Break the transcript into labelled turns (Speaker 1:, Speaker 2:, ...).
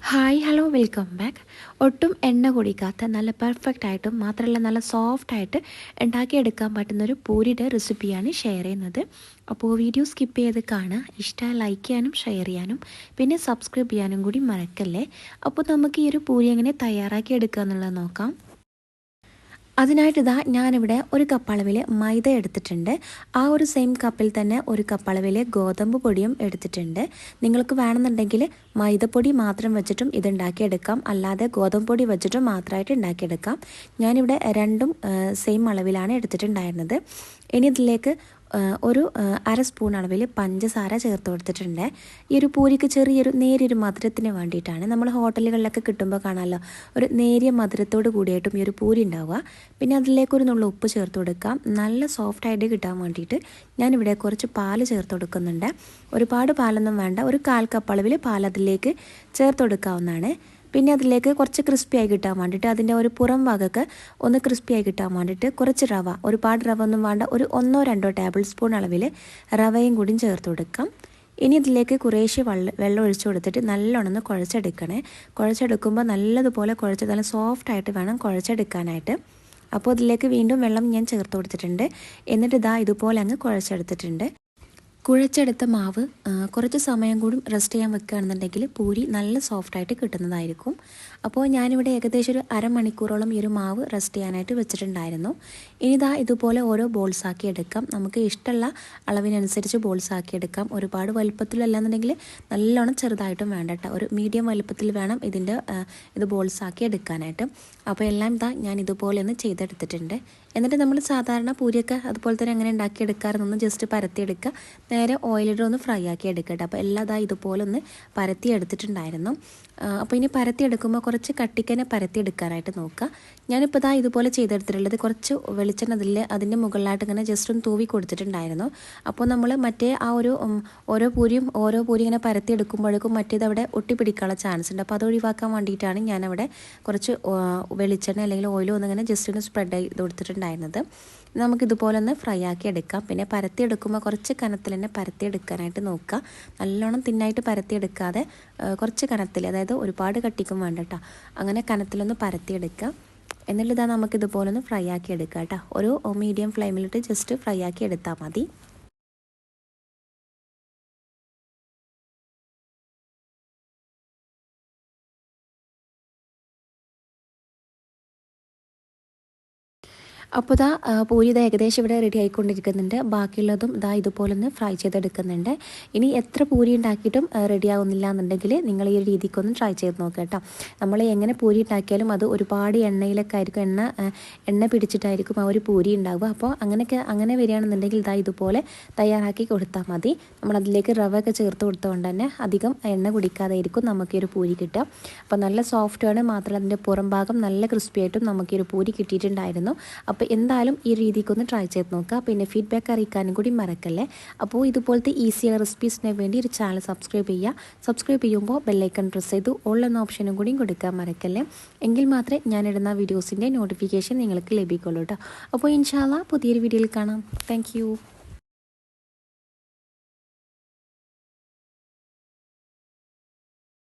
Speaker 1: Hi hello welcome back. ഒട്ടും എണ്ണ കുടിക്കാത്ത നല്ല പെർഫെക്റ്റ് ആയിട്ടും മാത്രമല്ല നല്ല സോഫ്റ്റ് ആയിട്ട് ഉണ്ടാക്കിയെടുക്കാൻ പറ്റുന്നൊരു പൂരിയുടെ റെസിപ്പിയാണ് ഷെയർ ചെയ്യുന്നത്. അപ്പോൾ വീഡിയോ സ്കിപ്പ് ചെയ്ത് കാണുക, ഇഷ്ടമായി ലൈക്ക് ചെയ്യാനും ഷെയർ ചെയ്യാനും പിന്നെ സബ്സ്ക്രൈബ് ചെയ്യാനും കൂടി മറക്കല്ലേ. അപ്പോൾ നമുക്ക് ഈ ഒരു പൂരി എങ്ങനെ തയ്യാറാക്കി എടുക്കുക എന്നുള്ളത് നോക്കാം. അതിനായിട്ട് ഞാനിവിടെ ഒരു കപ്പ് അളവിൽ മൈദ എടുത്തിട്ടുണ്ട്. ആ ഒരു സെയിം കപ്പിൽ തന്നെ ഒരു കപ്പ് അളവിൽ ഗോതമ്പ് പൊടിയും എടുത്തിട്ടുണ്ട്. നിങ്ങൾക്ക് വേണമെന്നുണ്ടെങ്കിൽ മൈദപ്പൊടി മാത്രം വെച്ചിട്ടും ഇത് ഉണ്ടാക്കിയെടുക്കാം, അല്ലാതെ ഗോതമ്പ് പൊടി വെച്ചിട്ടും മാത്രമായിട്ട് ഉണ്ടാക്കിയെടുക്കാം. ഞാനിവിടെ രണ്ടും സെയിം അളവിലാണ് എടുത്തിട്ടുണ്ടായിരുന്നത്. ഇനി ഇതിലേക്ക് ഒരു അര സ്പൂൺ അളവിൽ പഞ്ചസാര ചേർത്ത് കൊടുത്തിട്ടുണ്ട്. ഈ ഒരു പൂരിക്ക് ചെറിയൊരു നേരിയൊരു മധുരത്തിന് വേണ്ടിയിട്ടാണ്. നമ്മൾ ഹോട്ടലുകളിലൊക്കെ കിട്ടുമ്പോൾ കാണാമല്ലോ, ഒരു നേരിയ മധുരത്തോട് കൂടിയിട്ടും ഈ ഒരു പൂരി ഉണ്ടാവുക. പിന്നെ അതിലേക്കൊരു നുള്ള ഉപ്പ് ചേർത്ത് കൊടുക്കാം, നല്ല സോഫ്റ്റായിട്ട് കിട്ടാൻ വേണ്ടിയിട്ട്. ഞാനിവിടെ കുറച്ച് പാല് ചേർത്ത് കൊടുക്കുന്നുണ്ട്. ഒരുപാട് പാലൊന്നും വേണ്ട, ഒരു 1/4 കപ്പ് അളവിൽ പാൽ അതിലേക്ക് ചേർത്ത് കൊടുക്കാവുന്നതാണ്. പിന്നെ അതിലേക്ക് കുറച്ച് ക്രിസ്പിയായി കിട്ടാൻ വേണ്ടിയിട്ട്, അതിൻ്റെ ഒരു പുറം ഭാഗമൊക്കെ ഒന്ന് ക്രിസ്പിയായി കിട്ടാൻ വേണ്ടിയിട്ട് കുറച്ച് റവ, ഒരുപാട് റവ ഒന്നും വേണ്ട, ഒരു 1-2 ടേബിൾ സ്പൂൺ അളവിൽ റവയും കൂടി ചേർത്ത് കൊടുക്കാം. ഇനി ഇതിലേക്ക് കുറേശ്ശെ വെള്ളം ഒഴിച്ചു കൊടുത്തിട്ട് നല്ലോണം ഒന്ന് കുഴച്ചെടുക്കണേ. കുഴച്ചെടുക്കുമ്പോൾ നല്ലതുപോലെ കുഴച്ച് നല്ല സോഫ്റ്റായിട്ട് വേണം കുഴച്ചെടുക്കാനായിട്ട്. അപ്പോൾ ഇതിലേക്ക് വീണ്ടും വെള്ളം ഞാൻ ചേർത്ത് കൊടുത്തിട്ടുണ്ട്. എന്നിട്ട് ഇതുപോലെ അങ്ങ് കുഴച്ചെടുത്തിട്ടുണ്ട്. കുഴച്ചെടുത്ത മാവ് കുറച്ച് സമയം കൂടി റെസ്റ്റ് ചെയ്യാൻ വെക്കുകയാണെന്നുണ്ടെങ്കിൽ പൂരി നല്ല സോഫ്റ്റായിട്ട് കിട്ടുന്നതായിരിക്കും. അപ്പോൾ ഞാനിവിടെ ഏകദേശം ഒരു അരമണിക്കൂറോളം ഈ ഒരു മാവ് റെസ്റ്റ് ചെയ്യാനായിട്ട് വെച്ചിട്ടുണ്ടായിരുന്നു. ഇനി ഇതുപോലെ ഓരോ ബോൾസാക്കി എടുക്കാം. നമുക്ക് ഇഷ്ടമുള്ള അളവിനനുസരിച്ച് ബോൾസാക്കി എടുക്കാം. ഒരുപാട് വലുപ്പത്തിലല്ലാന്നുണ്ടെങ്കിൽ നല്ലോണം ചെറുതായിട്ടും വേണ്ട കേട്ടോ, ഒരു മീഡിയം വലുപ്പത്തിൽ വേണം ഇത് ബോൾസാക്കി എടുക്കാനായിട്ട്. അപ്പോൾ എല്ലാം ഞാൻ ഇതുപോലെ ഒന്ന് ചെയ്തെടുത്തിട്ടുണ്ട്. എന്നിട്ട് നമ്മൾ സാധാരണ പൂരിയൊക്കെ അതുപോലെ തന്നെ അങ്ങനെ ഉണ്ടാക്കിയെടുക്കാറെന്നൊന്ന് ജസ്റ്റ് പരത്തിയെടുക്കുക, നേരെ ഓയിലിട്ട് ഒന്ന് ഫ്രൈ ആക്കി എടുക്കട്ടെ. അപ്പോൾ എല്ലാം ഇതുപോലെ ഒന്ന് പരത്തി എടുത്തിട്ടുണ്ടായിരുന്നു. അപ്പോൾ ഇനി പരത്തി എടുക്കുമ്പോൾ കുറച്ച് കട്ടിക്കനെ പരത്തി എടുക്കാനായിട്ട് നോക്കുക. ഞാനിപ്പോൾ ഇതുപോലെ ചെയ്തെടുത്തിട്ടുള്ളത് കുറച്ച് വെളിച്ചെണ്ണ അതിൻ്റെ മുകളിലായിട്ട് ഇങ്ങനെ ജസ്റ്റ് ഒന്ന് തൂവി കൊടുത്തിട്ടുണ്ടായിരുന്നു. അപ്പോൾ നമ്മൾ മറ്റേ ആ ഒരു ഓരോ പൂരി ഇങ്ങനെ പരത്തി എടുക്കുമ്പോഴേക്കും മറ്റേത് അവിടെ ഒട്ടിപ്പിടിക്കാനുള്ള ചാൻസ് ഉണ്ട്. അപ്പോൾ അത് ഒഴിവാക്കാൻ വേണ്ടിയിട്ടാണ് ഞാനവിടെ കുറച്ച് വെളിച്ചെണ്ണ അല്ലെങ്കിൽ ഓയിലോ ഒന്നിങ്ങനെ ജസ്റ്റ് ഒന്ന് സ്പ്രെഡ് ചെയ്ത് കൊടുത്തിട്ടുണ്ടായിരുന്നത്. നമുക്കിതുപോലെ ഒന്ന് ഫ്രൈ ആക്കി എടുക്കാം. പിന്നെ പരത്തി എടുക്കുമ്പോൾ കുറച്ച് കനത്തിൽ തന്നെ പരത്തി എടുക്കാനായിട്ട് നോക്കുക. നല്ലോണം തിന്നായിട്ട് പരത്തി എടുക്കാതെ കുറച്ച് കനത്തിൽ, അതായത് ഒരുപാട് കട്ടിക്കും വേണ്ട കേട്ടോ, അങ്ങനെ കനത്തിലൊന്ന് പരത്തി എടുക്കുക. എന്നിട്ട് നമുക്കിതുപോലെ ഒന്ന് ഫ്രൈ ആക്കി എടുക്കാം കേട്ടോ. ഒരു മീഡിയം ഫ്ലെയിമിലിട്ട് ജസ്റ്റ് ഫ്രൈ ആക്കി എടുത്താൽ മതി. അപ്പോൾ പൂരി ഏകദേശം ഇവിടെ റെഡി ആയിക്കൊണ്ടിരിക്കുന്നുണ്ട്. ബാക്കിയുള്ളതും ഇതുപോലെ ഒന്ന് ഫ്രൈ ചെയ്തെടുക്കുന്നുണ്ട്. ഇനി എത്ര പൂരി ഉണ്ടാക്കിയിട്ടും റെഡി ആവുന്നില്ല എന്നുണ്ടെങ്കിൽ നിങ്ങൾ ഈ രീതിക്കൊന്ന് ട്രൈ ചെയ്ത് നോക്കുക കേട്ടോ. നമ്മൾ എങ്ങനെ പൂരി ഉണ്ടാക്കിയാലും അത് ഒരുപാട് എണ്ണയിലൊക്കെ ആയിരിക്കും, എണ്ണ പിടിച്ചിട്ടായിരിക്കും ആ ഒരു പൂരി ഉണ്ടാവുക. അപ്പോൾ അങ്ങനെ വരികയാണെന്നുണ്ടെങ്കിൽ ഇതുപോലെ തയ്യാറാക്കി കൊടുത്താൽ മതി. നമ്മളതിലേക്ക് റവ ഒക്കെ ചേർത്ത് കൊടുത്തുകൊണ്ട് തന്നെ അധികം എണ്ണ കുടിക്കാതെ ആയിരിക്കും നമുക്ക് ഈ ഒരു പൂരി കിട്ടുക. അപ്പോൾ നല്ല സോഫ്റ്റാണ്, മാത്രമല്ല അതിൻ്റെ പുറം ഭാഗം നല്ല ക്രിസ്പിയായിട്ടും നമുക്ക് ഈ ഒരു പൂരി കിട്ടിയിട്ടുണ്ടായിരുന്നു. അപ്പോൾ എന്തായാലും ഈ രീതിക്കൊന്ന് ട്രൈ ചെയ്ത് നോക്കുക. പിന്നെ ഫീഡ്ബാക്ക് അറിയിക്കാനും കൂടി മറക്കല്ലേ. അപ്പോൾ ഇതുപോലത്തെ ഈസിയായ റെസിപ്പീസിന് വേണ്ടി ഒരു ചാനൽ സബ്സ്ക്രൈബ് ചെയ്യുക. സബ്സ്ക്രൈബ് ചെയ്യുമ്പോൾ ബെല്ലൈക്കൺ പ്രസ് ചെയ്തു ഓൾ എന്ന ഓപ്ഷനും കൂടി കൊടുക്കാൻ മറക്കല്ലേ. എങ്കിൽ മാത്രമേ ഞാനിടുന്ന വീഡിയോസിൻ്റെ നോട്ടിഫിക്കേഷൻ നിങ്ങൾക്ക് ലഭിക്കുള്ളൂ കേട്ടോ. അപ്പോൾ ഇൻഷാ അല്ലാഹ് പുതിയൊരു വീഡിയോയിൽ കാണാം. താങ്ക്